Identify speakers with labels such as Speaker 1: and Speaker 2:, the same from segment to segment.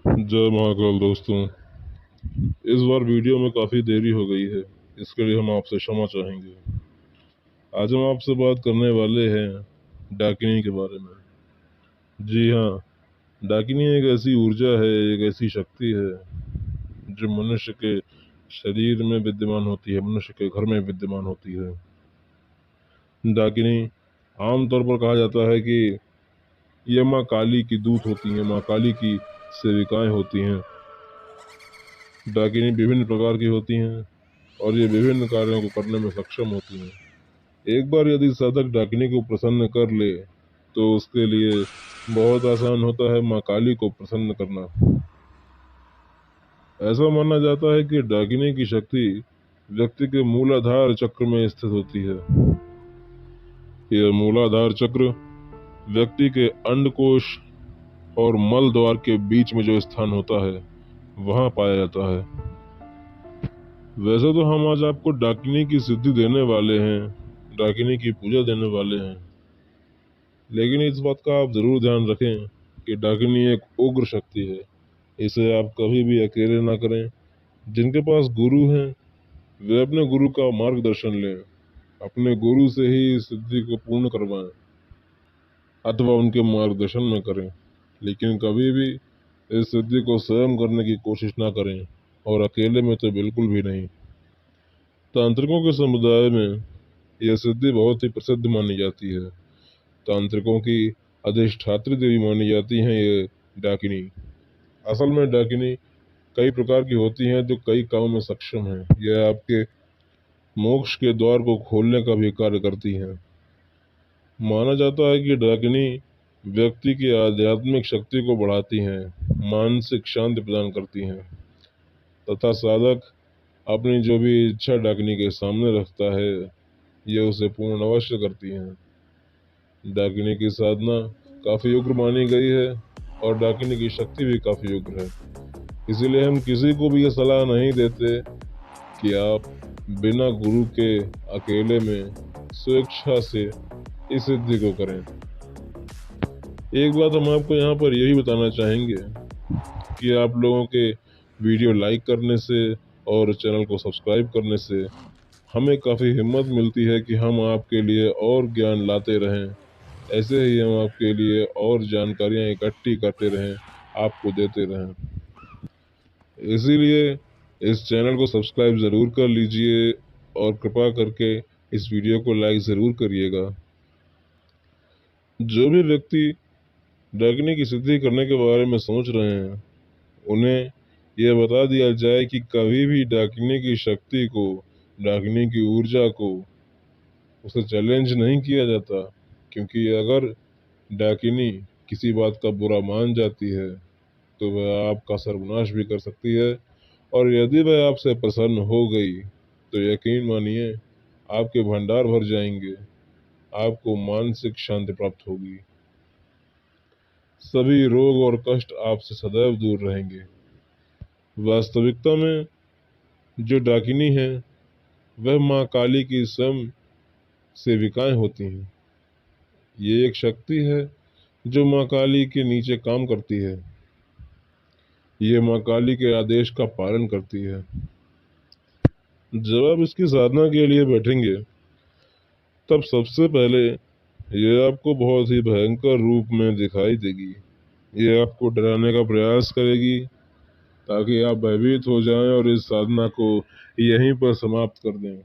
Speaker 1: जय महाकाल दोस्तों। इस बार वीडियो में काफ़ी देरी हो गई है, इसके लिए हम आपसे क्षमा चाहेंगे। आज हम आपसे बात करने वाले हैं डाकिनी के बारे में। जी हाँ, डाकिनी एक ऐसी ऊर्जा है, एक ऐसी शक्ति है जो मनुष्य के शरीर में विद्यमान होती है, मनुष्य के घर में विद्यमान होती है। डाकिनी आमतौर पर कहा जाता है कि ये माँ काली की दूत होती हैं, माँ काली की सेविकाएं होती हैं। डाकिनी विभिन्न प्रकार की होती हैं और ये विभिन्न कार्यों को करने में सक्षम होती हैं। एक बार यदि साधक डाकिनी को प्रसन्न कर ले तो उसके लिए बहुत आसान होता है माँ काली को प्रसन्न करना। ऐसा माना जाता है कि डाकिनी की शक्ति व्यक्ति के मूलाधार चक्र में स्थित होती है। यह मूलाधार चक्र व्यक्ति के अंडकोश और मल द्वार के बीच में जो स्थान होता है वहां पाया जाता है। वैसे तो हम आज आपको डाकिनी की सिद्धि देने वाले हैं, डाकिनी की पूजा देने वाले हैं, लेकिन इस बात का आप जरूर ध्यान रखें कि डाकिनी एक उग्र शक्ति है। इसे आप कभी भी अकेले ना करें। जिनके पास गुरु हैं वे अपने गुरु का मार्गदर्शन लें, अपने गुरु से ही इस सिद्धि को पूर्ण करवाएं अथवा उनके मार्गदर्शन में करें, लेकिन कभी भी इस सिद्धि को स्वयं करने की कोशिश ना करें, और अकेले में तो बिल्कुल भी नहीं। तांत्रिकों के समुदाय में यह सिद्धि बहुत ही प्रसिद्ध मानी जाती है। तांत्रिकों की अधिष्ठात्री देवी मानी जाती हैं ये डाकिनी। असल में डाकिनी कई प्रकार की होती हैं जो कई कामों में सक्षम हैं। यह आपके मोक्ष के द्वार को खोलने का भी कार्य करती हैं। माना जाता है कि डाकिनी व्यक्ति की आध्यात्मिक शक्ति को बढ़ाती हैं, मानसिक शांति प्रदान करती हैं तथा साधक अपनी जो भी इच्छा डाकिनी के सामने रखता है यह उसे पूर्ण अवश्य करती हैं। डाकिनी की साधना काफी उग्र मानी गई है और डाकिनी की शक्ति भी काफी उग्र है। इसीलिए हम किसी को भी ये सलाह नहीं देते कि आप बिना गुरु के अकेले में स्वेच्छा से इस सिद्धि को करें। एक बात हम आपको यहाँ पर यही बताना चाहेंगे कि आप लोगों के वीडियो लाइक करने से और चैनल को सब्सक्राइब करने से हमें काफ़ी हिम्मत मिलती है कि हम आपके लिए और ज्ञान लाते रहें। ऐसे ही हम आपके लिए और जानकारियाँ इकट्ठी करते रहें, आपको देते रहें। इसीलिए इस चैनल को सब्सक्राइब ज़रूर कर लीजिए और कृपा करके इस वीडियो को लाइक ज़रूर करिएगा। जो भी व्यक्ति डाकिनी की सिद्धि करने के बारे में सोच रहे हैं उन्हें यह बता दिया जाए कि कभी भी डाकिनी की शक्ति को, डाकिनी की ऊर्जा को उसे चैलेंज नहीं किया जाता, क्योंकि अगर डाकिनी किसी बात का बुरा मान जाती है तो वह आपका सर्वनाश भी कर सकती है, और यदि वह आपसे प्रसन्न हो गई तो यकीन मानिए आपके भंडार भर जाएंगे, आपको मानसिक शांति प्राप्त होगी, सभी रोग और कष्ट आपसे सदैव दूर रहेंगे। वास्तविकता में जो डाकिनी है वह माँ काली की स्वयं सेविकाएं होती हैं। ये एक शक्ति है जो माँ काली के नीचे काम करती है। ये माँ काली के आदेश का पालन करती है। जब आप इसकी साधना के लिए बैठेंगे तब सबसे पहले ये आपको बहुत ही भयंकर रूप में दिखाई देगी। ये आपको डराने का प्रयास करेगी ताकि आप भयभीत हो जाएं और इस साधना को यहीं पर समाप्त कर दें।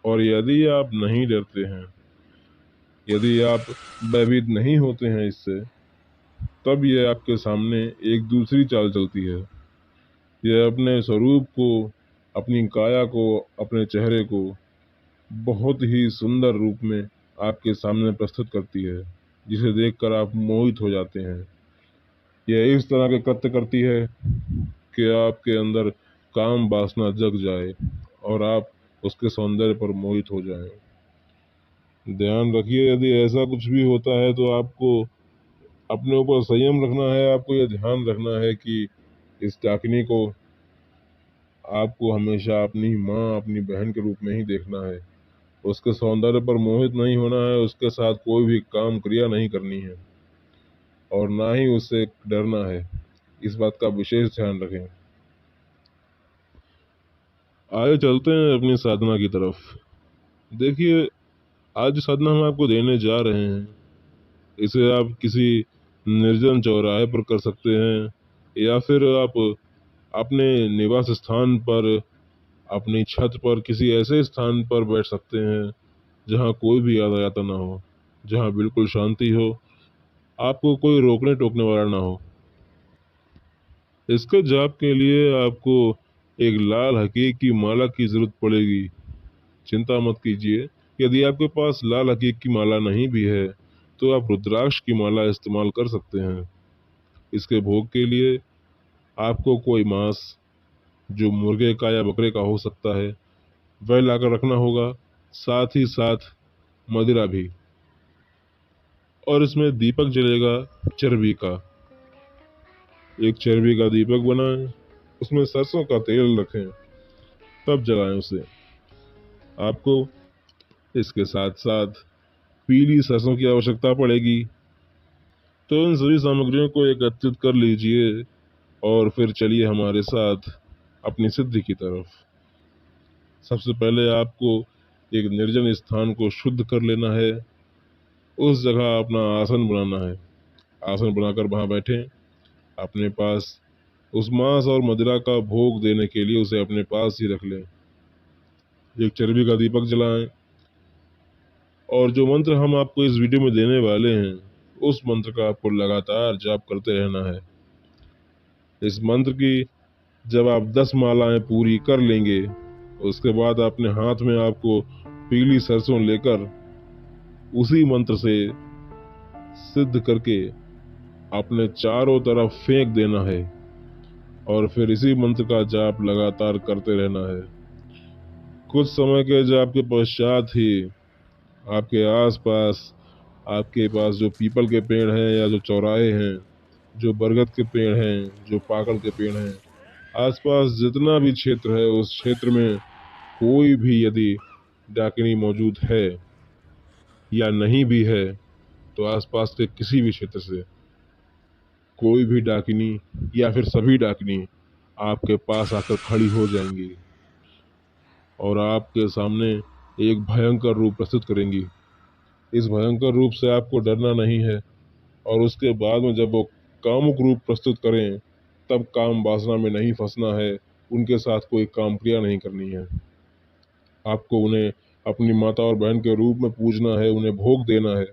Speaker 1: और यदि आप नहीं डरते हैं, यदि आप भयभीत नहीं होते हैं इससे, तब यह आपके सामने एक दूसरी चाल चलती है। यह अपने स्वरूप को, अपनी काया को, अपने चेहरे को बहुत ही सुंदर रूप में आपके सामने प्रस्तुत करती है, जिसे देखकर आप मोहित हो जाते हैं। यह इस तरह के कृत्य करती है कि आपके अंदर काम वासना जग जाए और आप उसके सौंदर्य पर मोहित हो जाएं। ध्यान रखिए, यदि ऐसा कुछ भी होता है तो आपको अपने ऊपर संयम रखना है। आपको यह ध्यान रखना है कि इस डाकिनी को आपको हमेशा अपनी माँ, अपनी बहन के रूप में ही देखना है। उसके सौंदर्य पर मोहित नहीं होना है, उसके साथ कोई भी काम क्रिया नहीं करनी है और ना ही उससे डरना है। इस बात का विशेष ध्यान रखें। आगे चलते हैं अपनी साधना की तरफ। देखिए, आज जो साधना हम आपको देने जा रहे हैं, इसे आप किसी निर्जन चौराहे पर कर सकते हैं, या फिर आप अपने निवास स्थान पर, अपनी छत पर, किसी ऐसे स्थान पर बैठ सकते हैं जहाँ कोई भी यातायात ना हो, जहाँ बिल्कुल शांति हो, आपको कोई रोकने टोकने वाला ना हो। इसके जाप के लिए आपको एक लाल हकीक की माला की जरूरत पड़ेगी। चिंता मत कीजिए, यदि आपके पास लाल हकीक की माला नहीं भी है तो आप रुद्राक्ष की माला इस्तेमाल कर सकते हैं। इसके भोग के लिए आपको कोई मांस, जो मुर्गे का या बकरे का हो सकता है, वह लाकर रखना होगा, साथ ही साथ मदिरा भी। और इसमें दीपक जलेगा चर्बी का। एक चर्बी का दीपक बनाएं, उसमें सरसों का तेल रखें, तब जलाएं उसे। आपको इसके साथ साथ पीली सरसों की आवश्यकता पड़ेगी। तो इन सभी सामग्रियों को एकत्रित कर लीजिए और फिर चलिए हमारे साथ अपनी सिद्धि की तरफ। सबसे पहले आपको एक निर्जन स्थान को शुद्ध कर लेना है। उस जगह अपना आसन बनाना है। आसन बनाकर वहां बैठें। अपने पास उस मांस और मदिरा का भोग देने के लिए उसे अपने पास ही रख लें। एक चर्बी का दीपक जलाएं और जो मंत्र हम आपको इस वीडियो में देने वाले हैं, उस मंत्र का आपको लगातार जाप करते रहना है। इस मंत्र की जब आप 10 मालाएं पूरी कर लेंगे, उसके बाद अपने हाथ में आपको पीली सरसों लेकर उसी मंत्र से सिद्ध करके अपने चारों तरफ फेंक देना है और फिर इसी मंत्र का जाप लगातार करते रहना है। कुछ समय के जाप के पश्चात ही आपके आसपास, आपके पास जो पीपल के पेड़ हैं या जो चौराहे हैं, जो बरगद के पेड़ हैं, जो पाकड़ के पेड़ हैं, आसपास जितना भी क्षेत्र है, उस क्षेत्र में कोई भी यदि डाकिनी मौजूद है या नहीं भी है, तो आसपास के किसी भी क्षेत्र से कोई भी डाकिनी या फिर सभी डाकिनी आपके पास आकर खड़ी हो जाएंगी और आपके सामने एक भयंकर रूप प्रस्तुत करेंगी। इस भयंकर रूप से आपको डरना नहीं है और उसके बाद में जब वो कामुक रूप प्रस्तुत करें, तब काम वासना में नहीं फंसना है, उनके साथ कोई काम क्रिया नहीं करनी है। आपको उन्हें अपनी माता और बहन के रूप में पूजना है, उन्हें भोग देना है।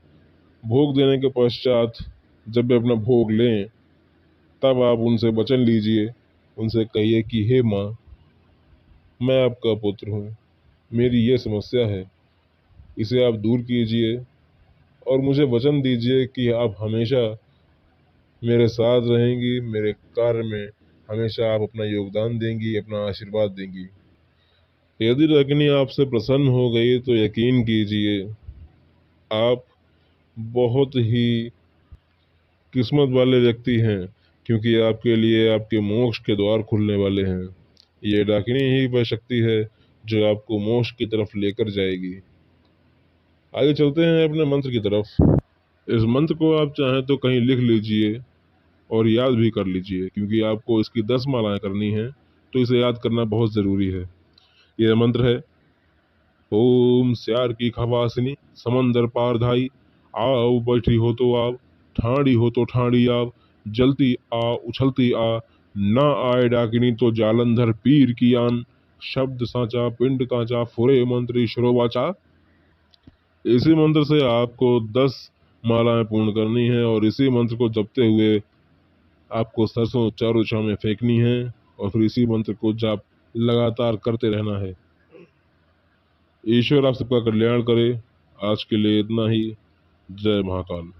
Speaker 1: भोग देने के पश्चात जब वे अपना भोग लें, तब आप उनसे वचन लीजिए, उनसे कहिए कि हे माँ, मैं आपका पुत्र हूँ, मेरी ये समस्या है, इसे आप दूर कीजिए और मुझे वचन दीजिए कि आप हमेशा मेरे साथ रहेंगी, मेरे कार्य में हमेशा आप अपना योगदान देंगी, अपना आशीर्वाद देंगी। यदि रजनी आपसे प्रसन्न हो गई तो यकीन कीजिए, आप बहुत ही किस्मत वाले व्यक्ति हैं, क्योंकि आपके लिए आपके मोक्ष के द्वार खुलने वाले हैं। ये डाकिनी ही वह शक्ति है जो आपको मोक्ष की तरफ लेकर जाएगी। आगे चलते हैं अपने मंत्र की तरफ। इस मंत्र को आप चाहें तो कहीं लिख लीजिए और याद भी कर लीजिए, क्योंकि आपको इसकी 10 मालाएं करनी है, तो इसे याद करना बहुत ज़रूरी है। यह मंत्र है, ओम स्यार की खवासिनी समंदर पार धाई, आओ बैठी हो तो आओ, ठाड़ी हो तो ठाड़ी आओ, जलती आ उछलती आ, ना आए डाकिनी तो जालंधर पीर की आन, शब्द साचा पिंड कांचा फुरे मंत्री श्रोवाचा। इसी मंत्र से आपको 10 मालाएं पूर्ण करनी है और इसी मंत्र को जपते हुए आपको सरसों चारों दिशाओं में फेंकनी है और फिर इसी मंत्र को जाप लगातार करते रहना है। ईश्वर आप सबका कल्याण करे। आज के लिए इतना ही। जय महाकाल।